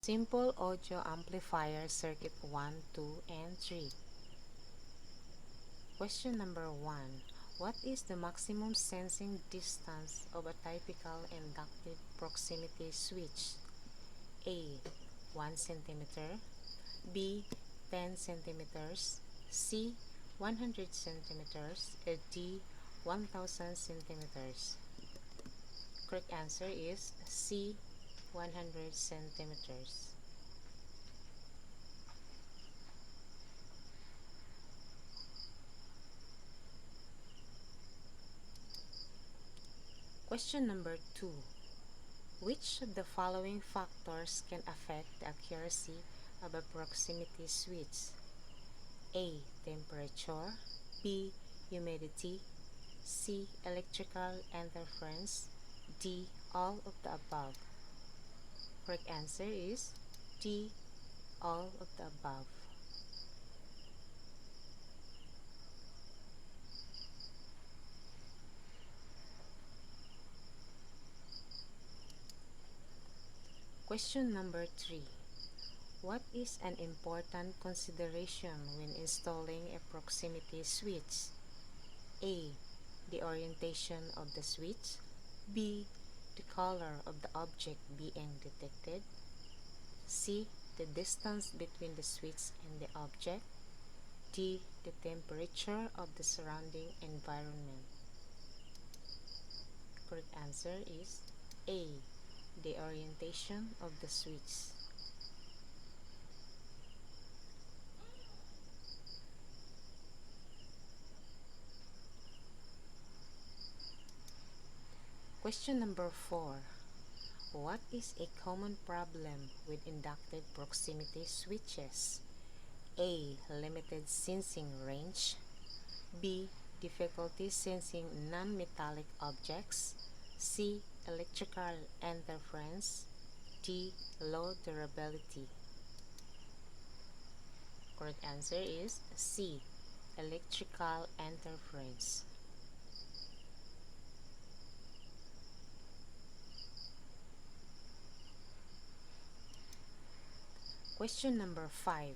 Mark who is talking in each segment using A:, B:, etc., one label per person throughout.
A: Simple audio amplifier circuit 1, 2, and 3. Question number 1. What is the maximum sensing distance of a typical inductive proximity switch? A. 1 cm, B. 10 centimeters, C. 100 centimeters, D. 1000 centimeters. Correct answer is C. 100 centimeters. Question number 2. Which of the following factors can affect the accuracy of a proximity switch? A. Temperature, B. Humidity, C. Electrical interference, D. All of the above. Correct answer is D. All of the above. Question number 3. What is an important consideration when installing a proximity switch? A. The orientation of the switch, B. The color of the object being detected, C. The distance between the switch and the object, D. The temperature of the surrounding environment. Correct answer is A. The orientation of the switch. Question number 4. What is a common problem with inductive proximity switches? A. Limited sensing range, B. Difficulty sensing non-metallic objects, C. Electrical interference, D. Low durability. Correct answer is C. Electrical interference. Question number 5.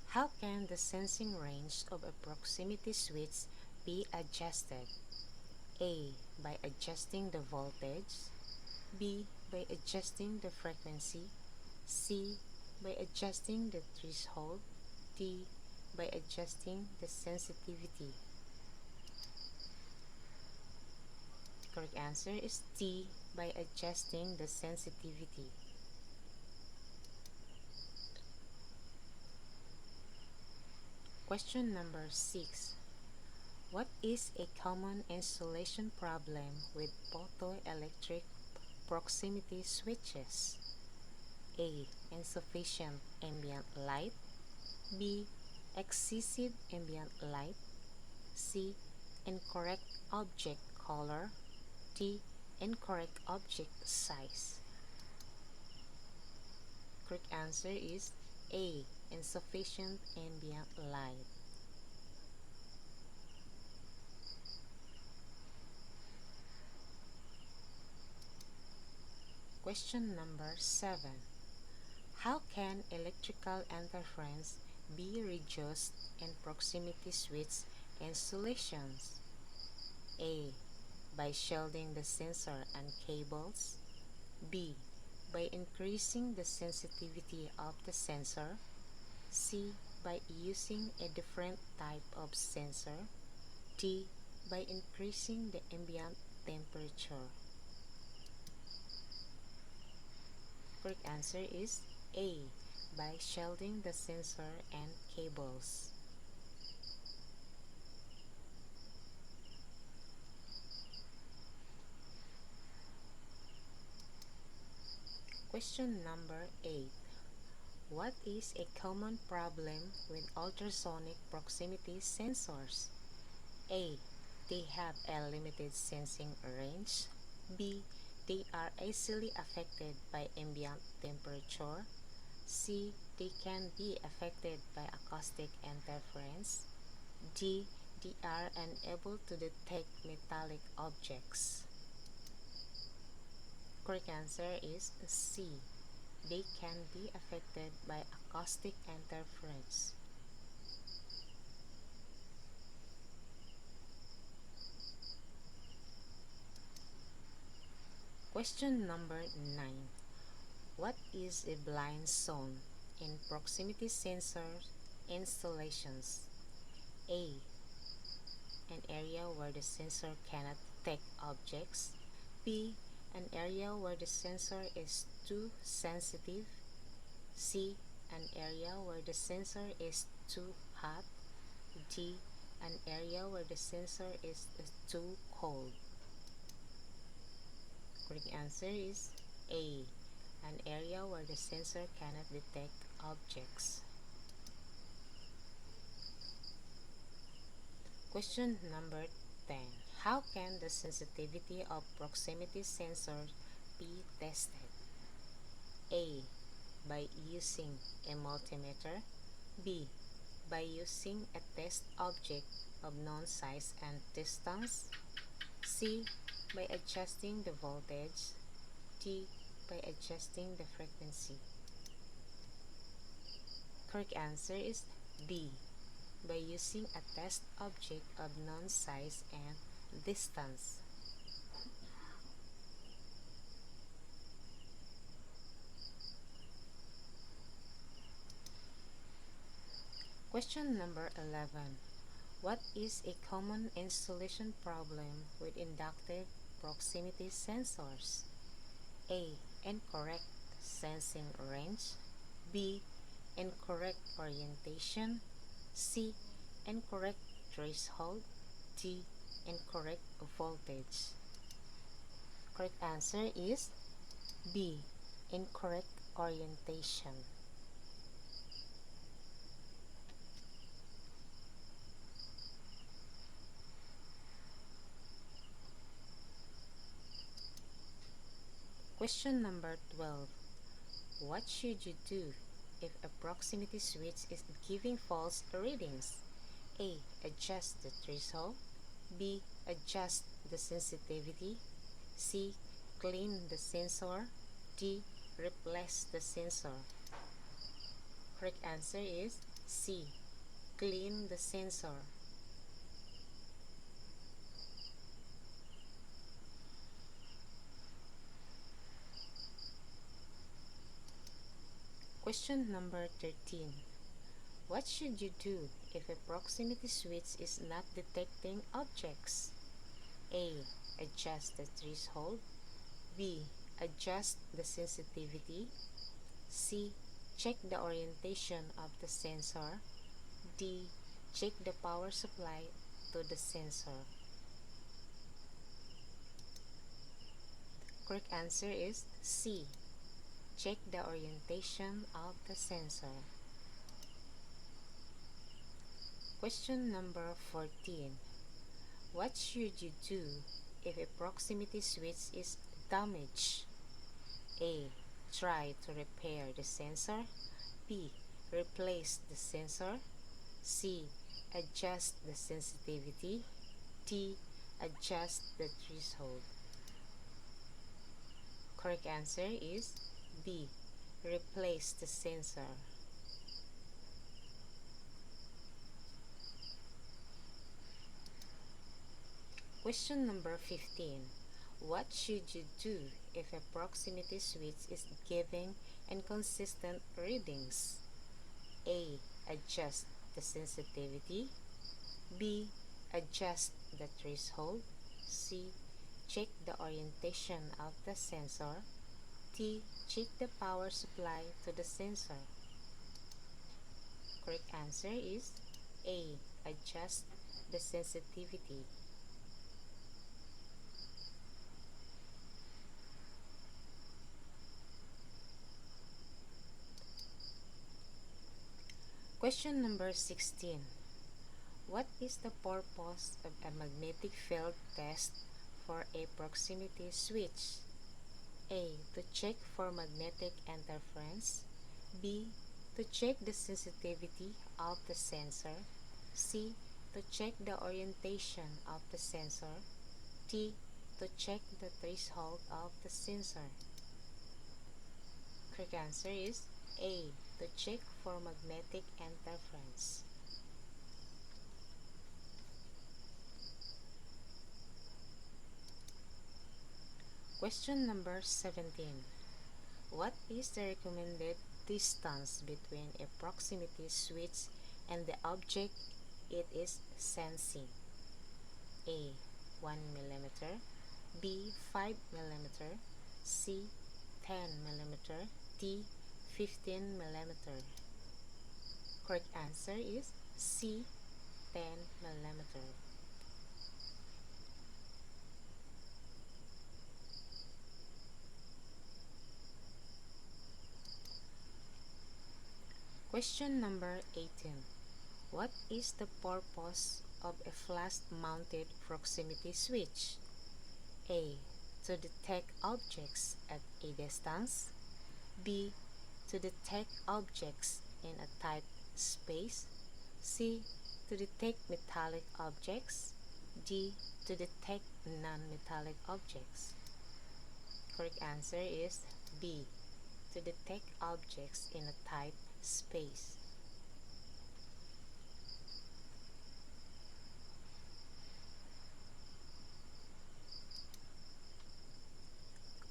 A: How can the sensing range of a proximity switch be adjusted? A. By adjusting the voltage, B. By adjusting the frequency, C. By adjusting the threshold, D. By adjusting the sensitivity. Correct answer is D. By adjusting the sensitivity. Question number 6. What is a common installation problem with photoelectric proximity switches? A. Insufficient ambient light, B. Excessive ambient light, C. Incorrect object color, D. Incorrect object size. Correct answer is A. Insufficient ambient light. Question number 7. How can electrical interference be reduced in proximity switch installations? A. By shielding the sensor and cables, B. By increasing the sensitivity of the sensor, C. By using a different type of sensor, D. By increasing the ambient temperature. Correct answer is A. By shielding the sensor and cables. Question number 8. What is a common problem with ultrasonic proximity sensors? A. They have a limited sensing range, B. They are easily affected by ambient temperature, C. They can be affected by acoustic interference, D. They are unable to detect metallic objects. Correct answer is C. they can be affected by acoustic interference. Question number 9. What is a blind zone in proximity sensor installations? A. An area where the sensor cannot detect objects. B. An area where the sensor is too sensitive. C. An area where the sensor is too hot. D. An area where the sensor is too cold. Correct answer is A. An area where the sensor cannot detect objects. Question number 10. How can the sensitivity of proximity sensors be tested? A. By using a multimeter. B. By using a test object of known size and distance. C. By adjusting the voltage. D. By adjusting the frequency. Correct answer is D. By using a test object of known size and distance. Question number 11. What is a common installation problem with inductive proximity sensors? A. Incorrect sensing range. B. Incorrect orientation. C. Incorrect threshold. D. Incorrect voltage. Correct answer is B. Incorrect orientation. Question number 12. What should you do if a proximity switch is giving false readings? A. Adjust the threshold. B. Adjust the sensitivity. C. Clean the sensor. D. Replace the sensor. Correct answer is C. Clean the sensor. Question number 13. What should you do if a proximity switch is not detecting objects? A. Adjust the threshold. B. Adjust the sensitivity. C. Check the orientation of the sensor. D. Check the power supply to the sensor. Correct answer is C. Check the orientation of the sensor. Question number 14. What should you do if a proximity switch is damaged? A. Try to repair the sensor. B. Replace the sensor. C. Adjust the sensitivity. D. Adjust the threshold. Correct answer is B. Replace the sensor. Question number 15. What should you do if a proximity switch is giving inconsistent readings? A. Adjust the sensitivity. B. Adjust the threshold. C. Check the orientation of the sensor. D. Check the power supply to the sensor. Correct answer is A. Adjust the sensitivity. Question number 16. What is the purpose of a magnetic field test for a proximity switch? A. To check for magnetic interference. B. To check the sensitivity of the sensor. C. To check the orientation of the sensor. D. To check the threshold of the sensor. Correct answer is A. To check for magnetic interference. Question number 17. What is the recommended distance between a proximity switch and the object it is sensing? A. 1 mm, B. 5 mm, C. 10 mm, D. 15 mm. Correct answer is C. 10 mm. Question number 18. What is the purpose of a flash-mounted proximity switch? A. To detect objects at a distance. B. To detect objects in a tight space. C. To detect metallic objects. D. To detect non-metallic objects. Correct answer is B. To detect objects in a tight space.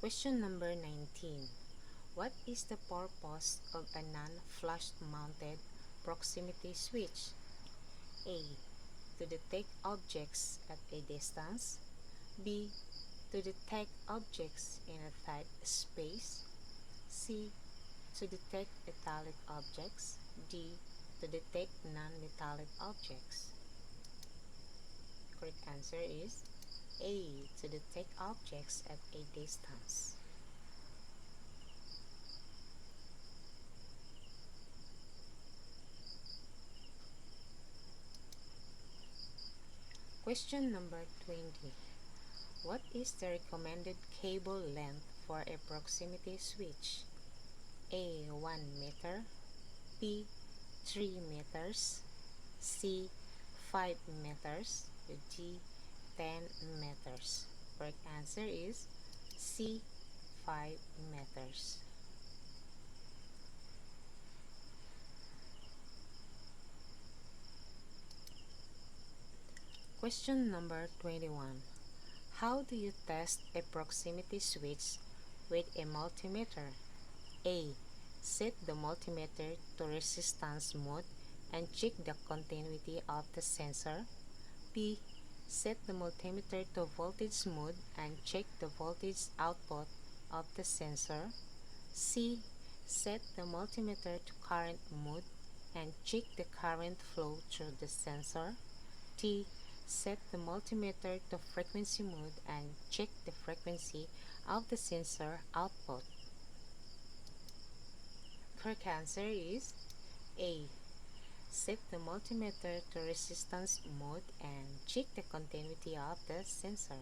A: Question number 19. What is the purpose of a non-flush mounted proximity switch? A. To detect objects at a distance. B. To detect objects in a tight space. C. To detect metallic objects. D. To detect non-metallic objects. Correct answer is A. To detect objects at a distance. Question number 20. What is the recommended cable length for a proximity switch? A. 1 meter, B. 3 meters, C. 5 meters, D. 10 meters. Correct answer is C. 5 meters. Question number 21. How do you test a proximity switch with a multimeter? A. Set the multimeter to resistance mode and check the continuity of the sensor. B. Set the multimeter to voltage mode and check the voltage output of the sensor. C. Set the multimeter to current mode and check the current flow through the sensor. D. Set the multimeter to frequency mode and check the frequency of the sensor output. Correct answer is A. Set the multimeter to resistance mode and check the continuity of the sensor.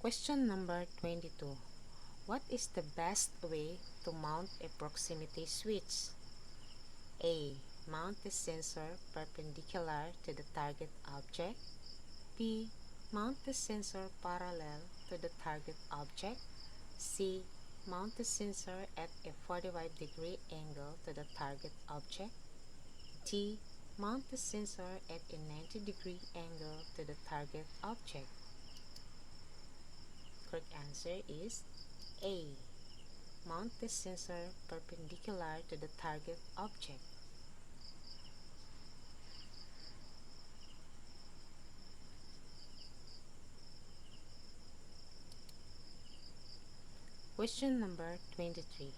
A: Question number 22. What is the best way to mount a proximity switch? A. Mount the sensor perpendicular to the target object. B. Mount the sensor parallel to the target object. C. Mount the sensor at a 45-degree angle to the target object. D. Mount the sensor at a 90-degree angle to the target object. Correct answer is A. Mount the sensor perpendicular to the target object. Question number 23.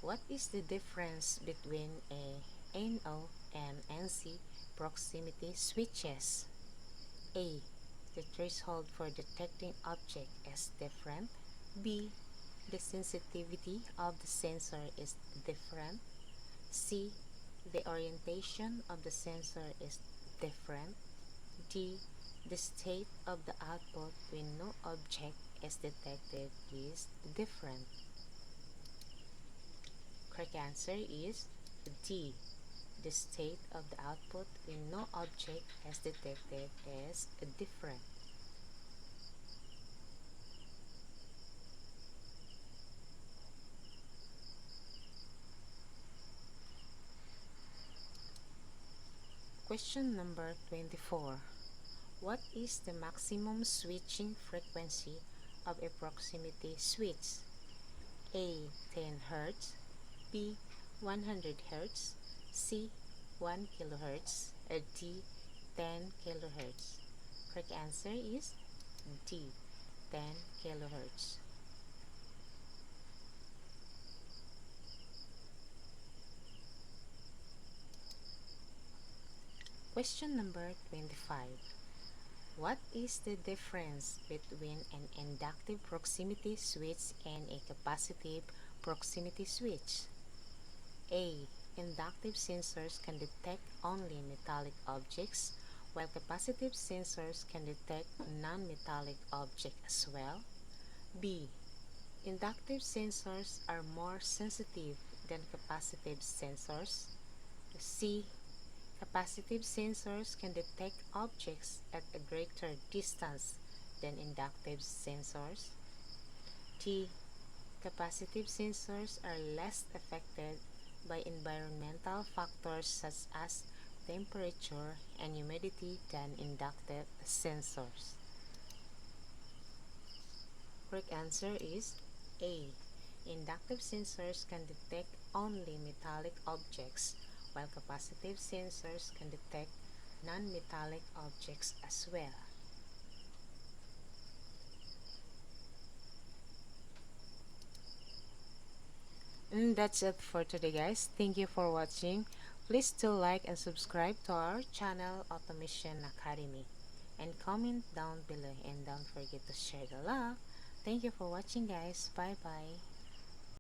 A: What is the difference between a NO and NC proximity switches? A. The threshold for detecting object is different. B. The sensitivity of the sensor is different. C. The orientation of the sensor is different. D. The state of the output when no object is detected is different. Correct answer is D. the state of the output when no object is detected is different. Question number 24. What is the maximum switching frequency of a proximity switch? A. 10 Hz, B. 100 Hz, C. 1 kHz, or D. 10 kHz. Correct answer is D. 10 kHz. Question number 25. What is the difference between an inductive proximity switch and a capacitive proximity switch? A. Inductive sensors can detect only metallic objects, while capacitive sensors can detect non-metallic objects as well. B. Inductive sensors are more sensitive than capacitive sensors. C. Capacitive sensors can detect objects at a greater distance than inductive sensors. D. Capacitive sensors are less affected by environmental factors such as temperature and humidity than inductive sensors. Correct answer is A. Inductive sensors can detect only metallic objects, while capacitive sensors can detect non-metallic objects as well. And that's it for today, guys. Thank you for watching. Please still like and subscribe to our channel, Automation Academy, and comment down below, and don't forget to share the love. Thank you for watching, guys. Bye bye.